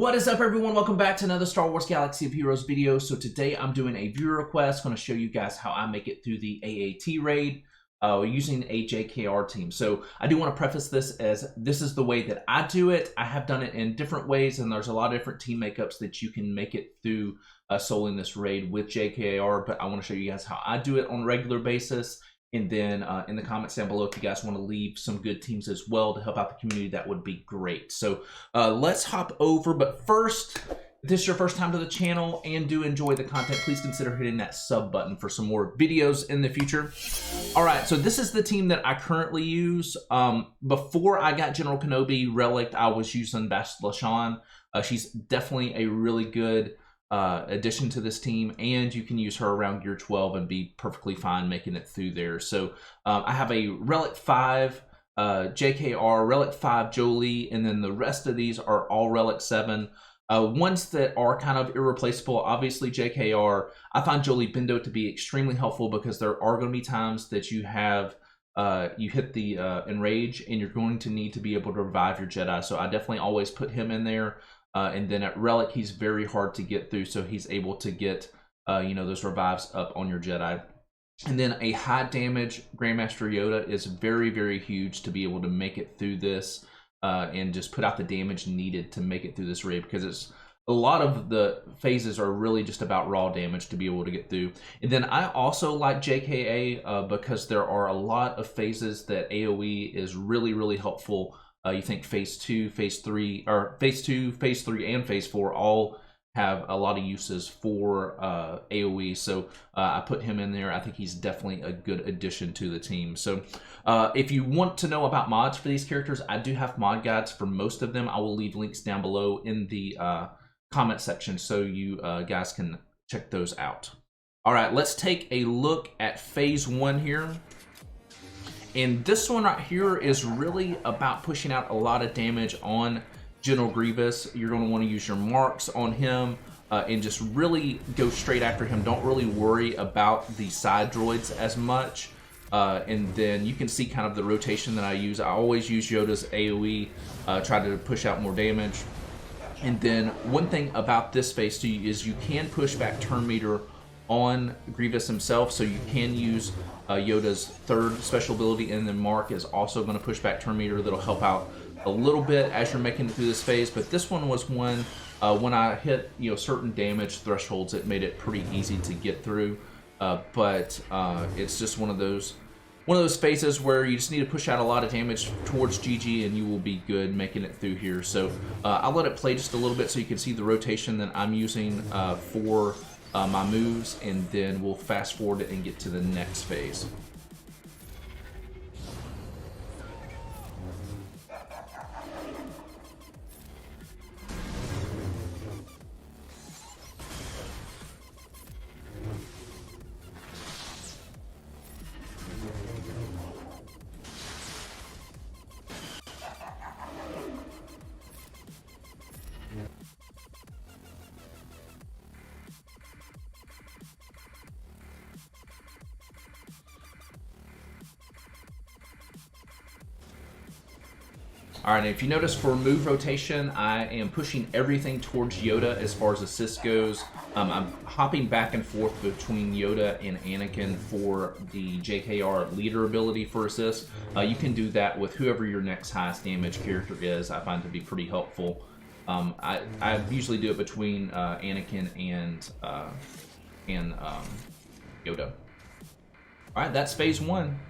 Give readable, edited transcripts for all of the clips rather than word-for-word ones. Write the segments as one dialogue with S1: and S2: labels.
S1: What is up, everyone? Welcome back to another Star Wars Galaxy of Heroes video. So today I'm doing a viewer request. Going to show you guys how I make it through the AAT raid using a JKR team. So I do want to preface this as this is the way that I do it. I have done it in different ways, and there's a lot of different team makeups that you can make it through soloing this raid with JKR. But I want to show you guys how I do it on a regular basis. And then in the comments down below, if you guys want to leave some good teams as well to help out the community, that would be great. So let's hop over. But first, if this is your first time to the channel and do enjoy the content, please consider hitting that sub button for some more videos in the future. All right, so this is the team that I currently use. Before I got General Kenobi Relic, I was using Bastila Shan. She's definitely a really good addition to this team, and you can use her around gear 12 and be perfectly fine making it through there. So I have a Relic 5 JKR, Relic 5 Jolie, and then the rest of these are all Relic 7. Ones that are kind of irreplaceable, obviously JKR. I find Jolie Bindo to be extremely helpful because there are going to be times that you have you hit the Enrage and you're going to need to be able to revive your Jedi. So I definitely always put him in there. And then at Relic, he's very hard to get through, so he's able to get, you know, those revives up on your Jedi. And then a high damage Grandmaster Yoda is very, very huge to be able to make it through this and just put out the damage needed to make it through this raid, because it's a lot of the phases are really just about raw damage to be able to get through. And then I also like JKA because there are a lot of phases that AoE is really, really helpful. You think phase 2, phase 3, or phase 2, phase 3, and phase 4 all have a lot of uses for AoE. So I put him in there. I think he's definitely a good addition to the team. So if you want to know about mods for these characters, I do have mod guides for most of them. I will leave links down below in the comment section so you guys can check those out. All right, let's take a look at phase 1 here. And this one right here is really about pushing out a lot of damage on General Grievous. You're going to want to use your marks on him and just really go straight after him. Don't really worry about the side droids as much. And then you can see kind of the rotation that I use. I always use Yoda's AoE, try to push out more damage. And then one thing about this phase 2 is you can push back turn meter on Grievous himself, so you can use Yoda's third special ability, and then Mark is also going to push back turn meter. That'll help out a little bit as you're making it through this phase. But this one was one when I hit certain damage thresholds, it made it pretty easy to get through. But it's just one of those phases where you just need to push out a lot of damage towards GG and you will be good making it through here. So I'll let it play just a little bit so you can see the rotation that I'm using for my moves, and then we'll fast forward it and get to the next phase. All right, if you notice for move rotation, I am pushing everything towards Yoda as far as assist goes. I'm hopping back and forth between Yoda and Anakin for the JKR leader ability for assist. You can do that with whoever your next highest damage character is. I find to be pretty helpful. I usually do it between Anakin and Yoda. All right, that's phase 1.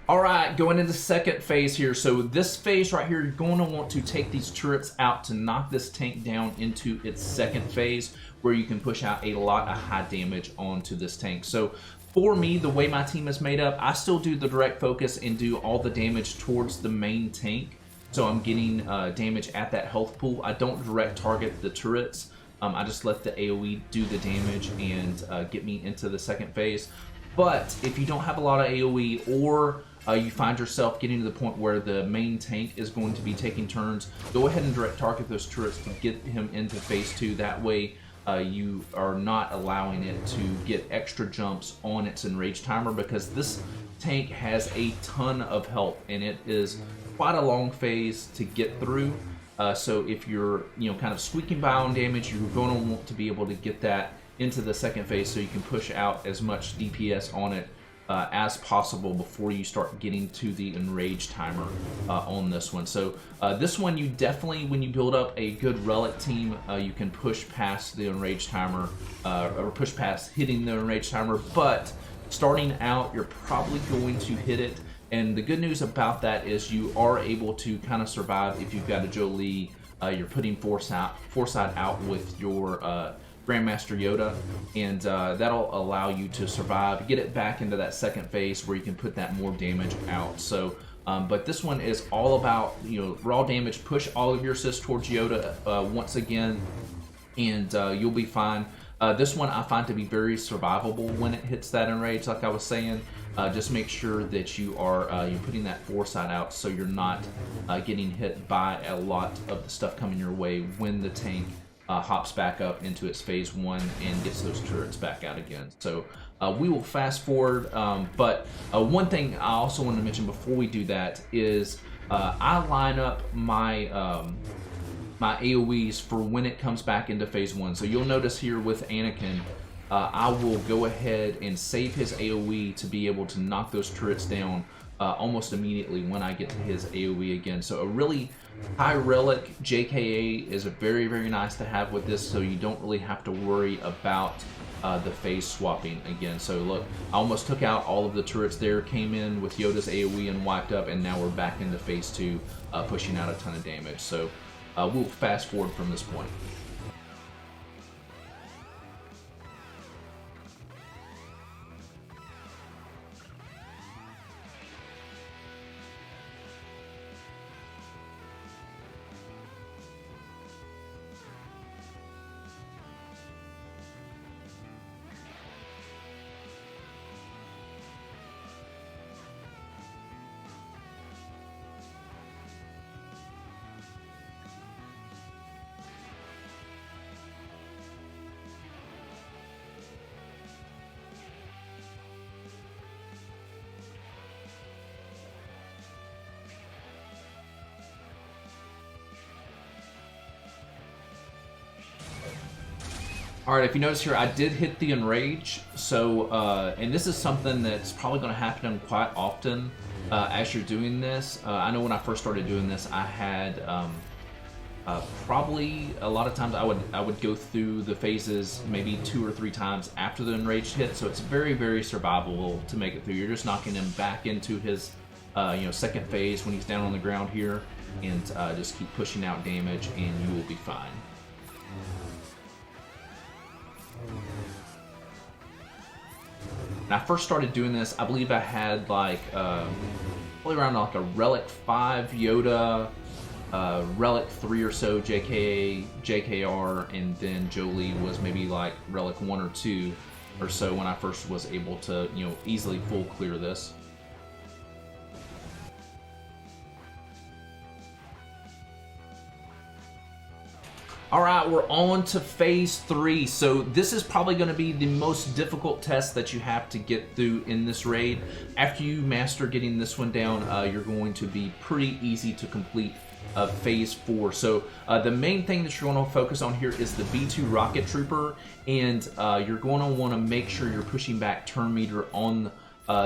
S1: All right, going into the second phase here. So this phase right here, you're going to want to take these turrets out to knock this tank down into its second phase, where you can push out a lot of high damage onto this tank. So for me, the way my team is made up, I still do the direct focus and do all the damage towards the main tank. So I'm getting damage at that health pool. I don't direct target the turrets. I just let the AoE do the damage and get me into the second phase. But if you don't have a lot of AoE, or you find yourself getting to the point where the main tank is going to be taking turns, go ahead and direct target those turrets to get him into phase 2. That way you are not allowing it to get extra jumps on its enrage timer, because this tank has a ton of health, and it is quite a long phase to get through. So if you're, kind of squeaking by on damage, you're going to want to be able to get that into the second phase so you can push out as much DPS on it as possible before you start getting to the enrage timer on this one. So this one, you definitely, when you build up a good relic team, you can push past the enrage timer or push past hitting the enrage timer, but starting out, you're probably going to hit it. And the good news about that is you are able to kind of survive if you've got a Jolie. You're putting Foresight out with your Grandmaster Yoda, and that'll allow you to survive, get it back into that second phase where you can put that more damage out. So, but this one is all about, raw damage. Push all of your assists towards Yoda once again, and you'll be fine. This one I find to be very survivable when it hits that enrage, like I was saying. Just make sure that you are you're putting that Foresight out so you're not getting hit by a lot of the stuff coming your way when the tank hops back up into its phase 1 and gets those turrets back out again. So we will fast forward, but one thing I also want to mention before we do that is I line up my my AoEs for when it comes back into phase 1. So you'll notice here with Anakin, I will go ahead and save his AoE to be able to knock those turrets down almost immediately when I get to his AoE again. So a really high relic JKA is very, very nice to have with this, so you don't really have to worry about the phase swapping again. So look, I almost took out all of the turrets there, came in with Yoda's AoE and wiped up, and now we're back into phase 2, pushing out a ton of damage. So we'll fast forward from this point. All right, if you notice here, I did hit the enrage. So, and this is something that's probably going to happen quite often as you're doing this. I know when I first started doing this, I had probably a lot of times I would go through the phases maybe 2 or 3 times after the enraged hit. So it's very, very survivable to make it through. You're just knocking him back into his second phase when he's down on the ground here, and just keep pushing out damage, and you will be fine. When I first started doing this, I believe I had like probably around like a Relic 5 Yoda, Relic 3 or so JKA, JKR, and then Jolie was maybe like Relic 1 or 2 or so when I first was able to, easily full clear this. All right, we're on to phase 3. So this is probably going to be the most difficult test that you have to get through in this raid. After you master getting this one down, you're going to be pretty easy to complete phase 4. So the main thing that you're going to focus on here is the B2 Rocket Trooper, and you're going to want to make sure you're pushing back turn meter on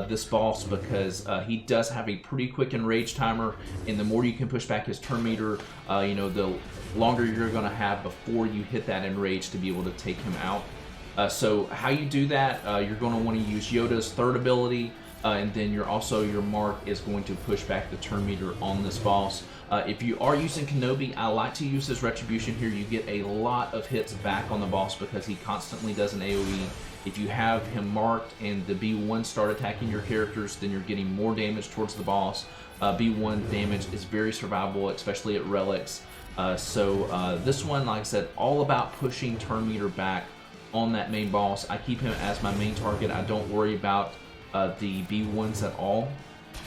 S1: this boss, because he does have a pretty quick enrage timer, and the more you can push back his turn meter, the longer you're going to have before you hit that enrage to be able to take him out. So how you do that, you're going to want to use Yoda's third ability, and then your mark is going to push back the turn meter on this boss. If you are using Kenobi, I like to use this Retribution here. You get a lot of hits back on the boss because he constantly does an AoE. If you have him marked and the B1 start attacking your characters, then you're getting more damage towards the boss. B1 damage is very survivable, especially at relics. So this one, like I said, all about pushing turn meter back on that main boss. I keep him as my main target. I don't worry about the B1s at all.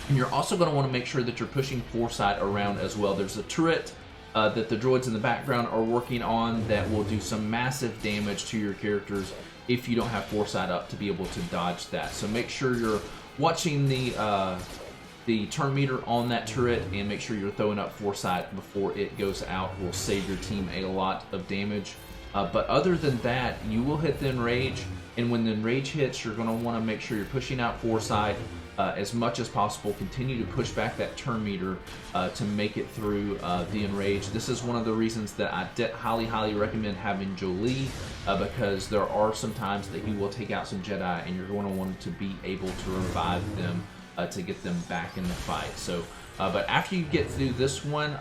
S1: And you're also going to want to make sure that you're pushing Foresight around as well. There's a turret that the droids in the background are working on that will do some massive damage to your characters if you don't have foresight up to be able to dodge that. So make sure you're watching the turn meter on that turret, and make sure you're throwing up foresight before it goes out. Will save your team a lot of damage. But other than that, you will hit the enrage, and when the enrage hits, you're going to want to make sure you're pushing out foresight as much as possible. Continue to push back that turn meter to make it through the enrage. This is one of the reasons that I highly recommend having Jolie, because there are some times that he will take out some Jedi, and you're going to want to be able to revive them to get them back in the fight. So, but after you get through this one,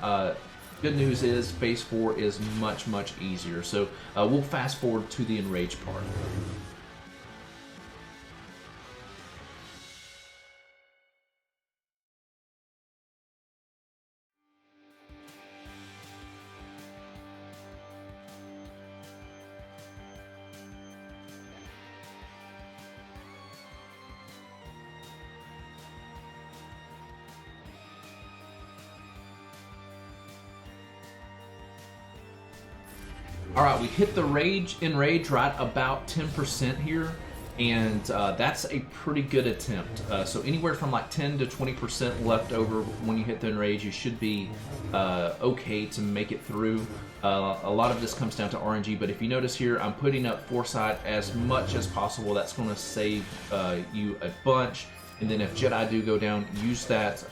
S1: good news is Phase 4 is much easier. So we'll fast forward to the enrage part. All right, we hit the enrage right about 10% here, and that's a pretty good attempt. So anywhere from like 10 to 20% left over when you hit the enrage, you should be okay to make it through. A lot of this comes down to RNG, but if you notice here, I'm putting up foresight as much as possible. That's going to save you a bunch. And then if Jedi do go down, use that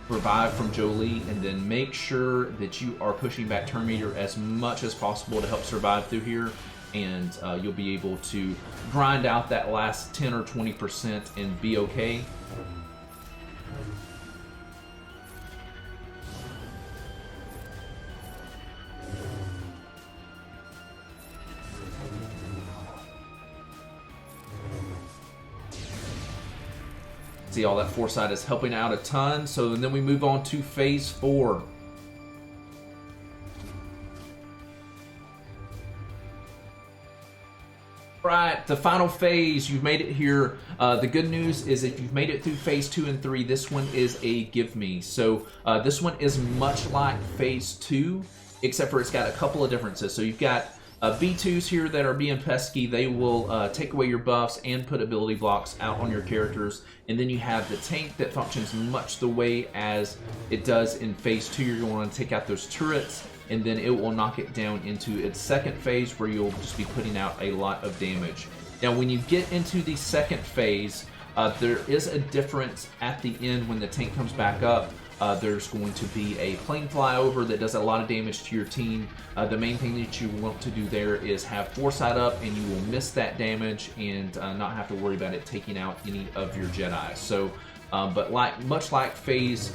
S1: revive from Jolie, and then make sure that you are pushing back turn meter as much as possible to help survive through here, and you'll be able to grind out that last 10 or 20% and be okay. See, all that foresight is helping out a ton. So then we move on to Phase 4. Right, the final phase, you've made it here. The good news is if you've made it through Phase 2 and 3, this one is a give me. So this one is much like Phase 2, except for it's got a couple of differences. So you've got B2s here that are being pesky. They will take away your buffs and put ability blocks out on your characters. And then you have the tank that functions much the way as it does in Phase 2. You're going to want to take out those turrets, and then it will knock it down into its second phase, where you'll just be putting out a lot of damage. Now, when you get into the second phase, there is a difference at the end when the tank comes back up. There's going to be a plane flyover that does a lot of damage to your team. The main thing that you want to do there is have foresight up, and you will miss that damage and not have to worry about it taking out any of your Jedi. So, but much like Phase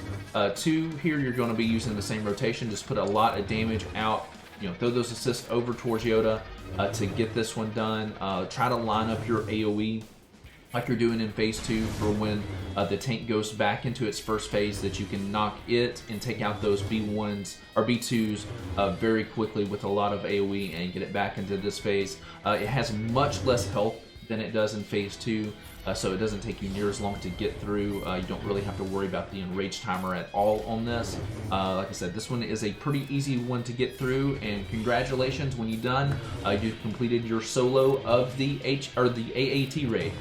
S1: 2 here, you're going to be using the same rotation. Just put a lot of damage out. You know, throw those assists over towards Yoda to get this one done. Try to line up your AoE like you're doing in Phase 2 for when the tank goes back into its first phase, that you can knock it and take out those B1s or B2s very quickly with a lot of AoE and get it back into this phase. It has much less health than it does in Phase 2, so it doesn't take you near as long to get through. You don't really have to worry about the enrage timer at all on this. Like I said, this one is a pretty easy one to get through, and congratulations, when you're done, you've completed your solo of the AAT raid.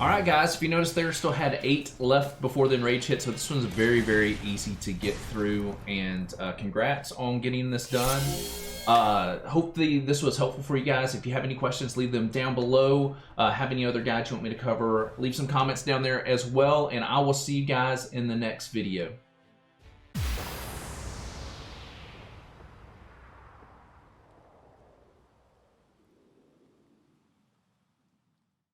S1: Alright guys, if you notice there, still had 8 left before the enrage hit, so this one's very easy to get through, and congrats on getting this done. Hopefully this was helpful for you guys. If you have any questions, leave them down below. Have any other guides you want me to cover, leave some comments down there as well, and I will see you guys in the next video.